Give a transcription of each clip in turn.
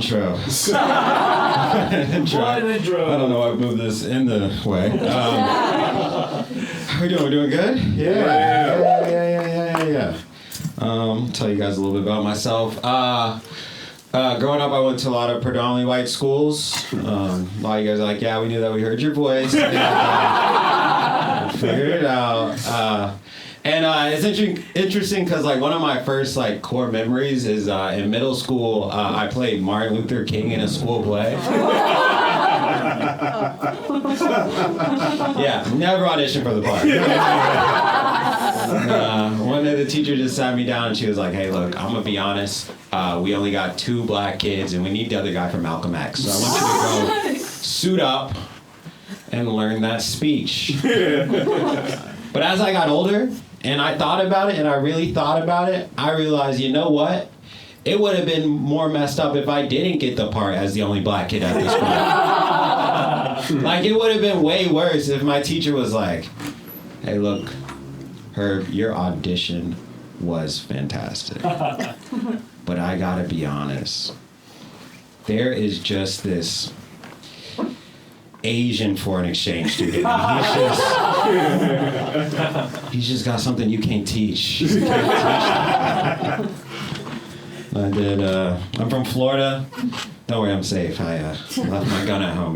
intro. Intro. What an intro. I don't know why I moved this in the way. How we doing? We're doing good? Yeah. Tell you guys a little bit about myself. Growing up, I went to a lot of predominantly white schools. A lot of you guys are like, yeah, we knew that. We heard your voice. Figured it out. And it's interesting because like one of my first like core memories is in middle school. I played Martin Luther King in a school play. Yeah, never auditioned for the part. One day the teacher just sat me down and she was like, "Hey, look, I'm gonna be honest. We only got 2 black kids and we need the other guy from Malcolm X. So I want you to go suit up and learn that speech." But as I got older and I thought about it and I really thought about it, I realized, you know what? It would have been more messed up if I didn't get the part as the only black kid at the school. Like, it would have been way worse if my teacher was like, "Hey, look, Herb, your audition was fantastic. But I gotta be honest. There is just this Asian foreign exchange student. He's just got something you can't teach. You can't teach that." I'm from Florida. Don't worry, I'm safe. I left my gun at home.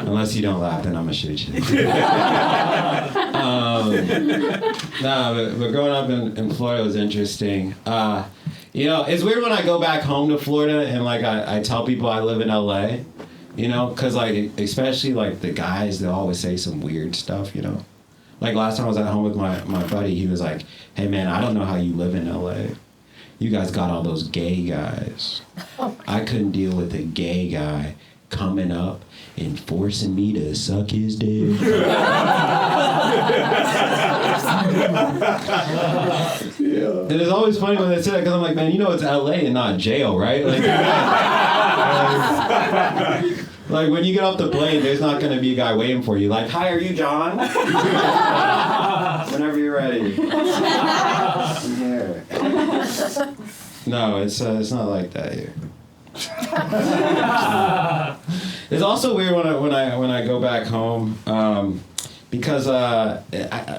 Unless you don't laugh, then I'm gonna shoot you. But growing up in Florida was interesting. It's weird when I go back home to Florida and like I tell people I live in LA. Because, like, especially, like, the guys, they'll always say some weird stuff, Like, last time I was at home with my buddy, he was like, "Hey, man, I don't know how you live in L.A. You guys got all those gay guys. I couldn't deal with a gay guy coming up and forcing me to suck his dick." And it's always funny when they say that because I'm like, man, it's L.A. and not jail, right? Like when you get off the plane, there's not going to be a guy waiting for you. Like, "Hi, are you John?" Whenever you're ready. I'm here. No, it's not like that here. It's also weird when I go back home because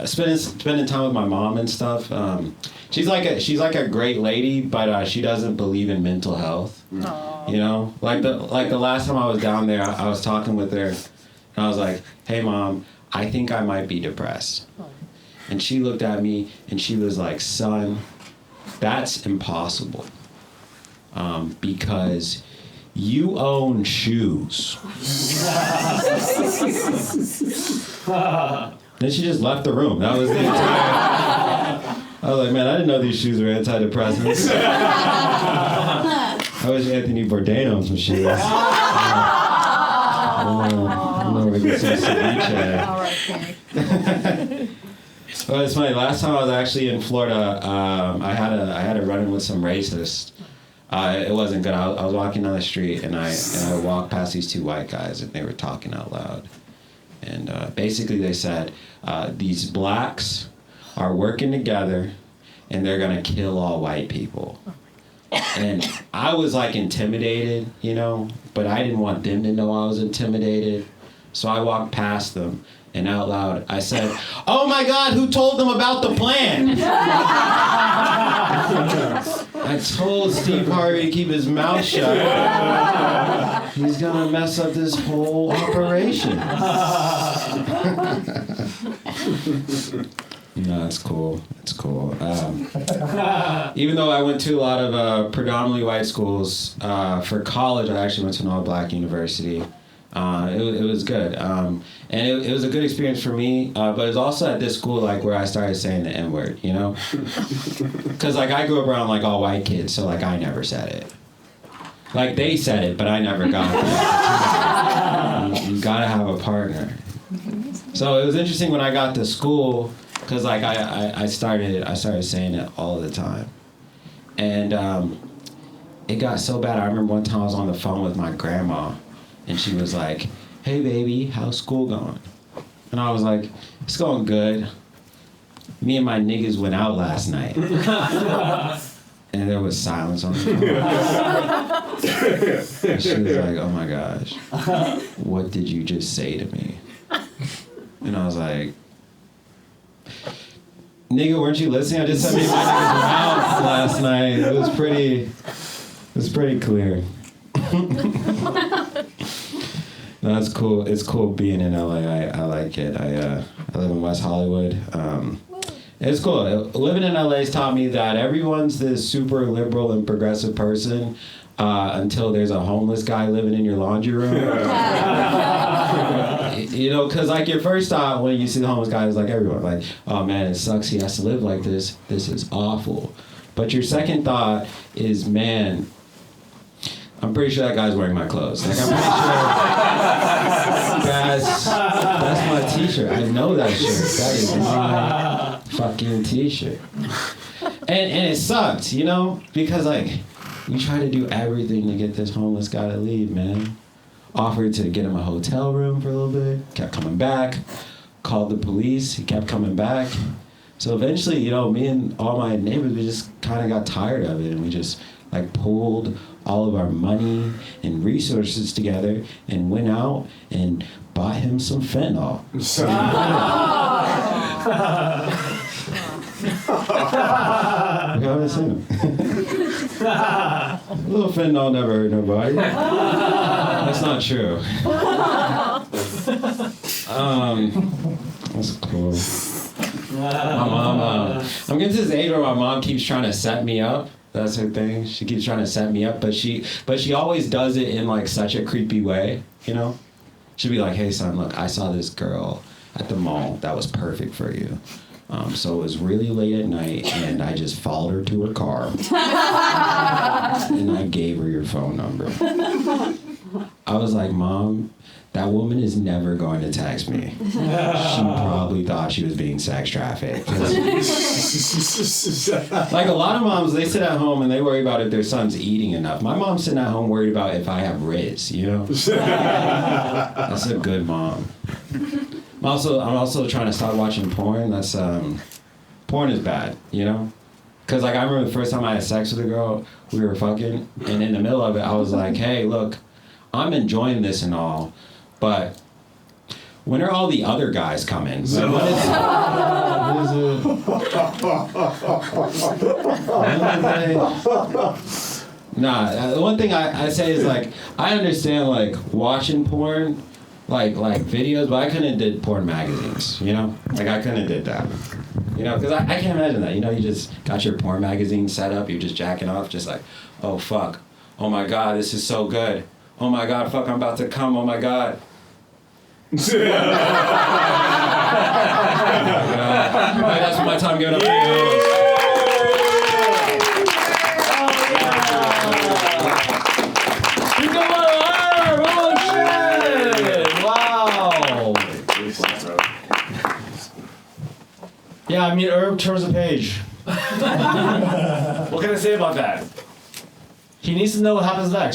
spending time with my mom and stuff. She's like a great lady, but she doesn't believe in mental health. Like the last time I was down there, I was talking with her, and I was like, "Hey, Mom, I think I might be depressed." And she looked at me and she was like, "Son, that's impossible, because you own shoes." Then she just left the room. That was the entire. I was like, man, I didn't know these shoes were antidepressants. I wish Anthony Bourdain owned some shoes. I'm gonna get some ceviche. All right, Kenny. Well, it's funny. Last time I was actually in Florida, I had a run-in with some racists. It wasn't good. I was walking down the street and I walked past these 2 white guys and they were talking out loud. And basically they said, these blacks are working together and they're gonna kill all white people. And I was like intimidated, but I didn't want them to know I was intimidated. So I walked past them and out loud I said, "Oh my God, who told them about the plan?" I told Steve Harvey to keep his mouth shut. He's gonna mess up this whole operation. It's cool. It's cool. Even though I went to a lot of predominantly white schools, for college I actually went to an all-black university. It was good. And it was a good experience for me, but it was also at this school like where I started saying the N-word, Because like I grew up around like all white kids, so like I never said it. Like they said it, but I never got it. You gotta have a partner. So it was interesting when I got to school, because like I started saying it all the time. And it got so bad. I remember one time I was on the phone with my grandma, and she was like, "Hey baby, how's school going?" And I was like, "It's going good. Me and my niggas went out last night." And there was silence on the phone. And she was like, oh my gosh, what did you just say to me? And I was like, nigga, weren't you listening? I just said me my nigga's mouth last night. It was pretty clear. No, that's cool. It's cool being in LA. I like it. I live in West Hollywood. It's cool. Living in LA has taught me that everyone's this super liberal and progressive person until there's a homeless guy living in your laundry room. You know, because like your first thought when you see the homeless guy is like everyone, like, oh man, it sucks he has to live like this. This is awful. But your second thought is, man, I'm pretty sure that guy's wearing my clothes. Like, I'm pretty sure that's my t-shirt. I know that shirt. That is my fucking t-shirt. And it sucks, you know? Because, like, we try to do everything to get this homeless guy to leave, man. Offered to get him a hotel room for a little bit. Kept coming back. Called the police. He kept coming back. So eventually, you know, me and all my neighbors, we just kind of got tired of it. And we just, like, pulled all of our money and resources together and went out and bought him some fentanyl. You haven't seen him. A little fentanyl never hurt nobody. That's not true. That's cool. My mom, I'm getting to this age where my mom keeps trying to set me up. That's her thing. She keeps trying to set me up, but she always does it in like such a creepy way, you know? She'll be like, hey son, look, I saw this girl at the mall that was perfect for you. So it was really late at night and I just followed her to her car and I gave her your phone number. I was like, Mom, that woman is never going to text me. She probably thought she was being sex trafficked. Like a lot of moms, they sit at home and they worry about if their son's eating enough. My mom's sitting at home worried about if I have Riz, you know? That's a good mom. I'm also trying to stop watching porn. That's porn is bad, you know? Cause like I remember the first time I had sex with a girl, we were fucking, and in the middle of it, I was like, hey, look, I'm enjoying this and all, but when are all the other guys coming? Like, what is it? Nah, the one thing I say is like, I understand like watching porn, like videos, but I couldn't have did porn magazines, you know? Like I couldn't have did that. You know, because I can't imagine that. You know, you just got your porn magazine set up, you're just jacking off, just like, oh fuck, oh my god, this is so good. Oh my god, fuck, I'm about to come, oh my god. Oh my god. All right, that's my time giving up for you. Yeah, I mean, Herb turns the page. What can I say about that? He needs to know what happens next.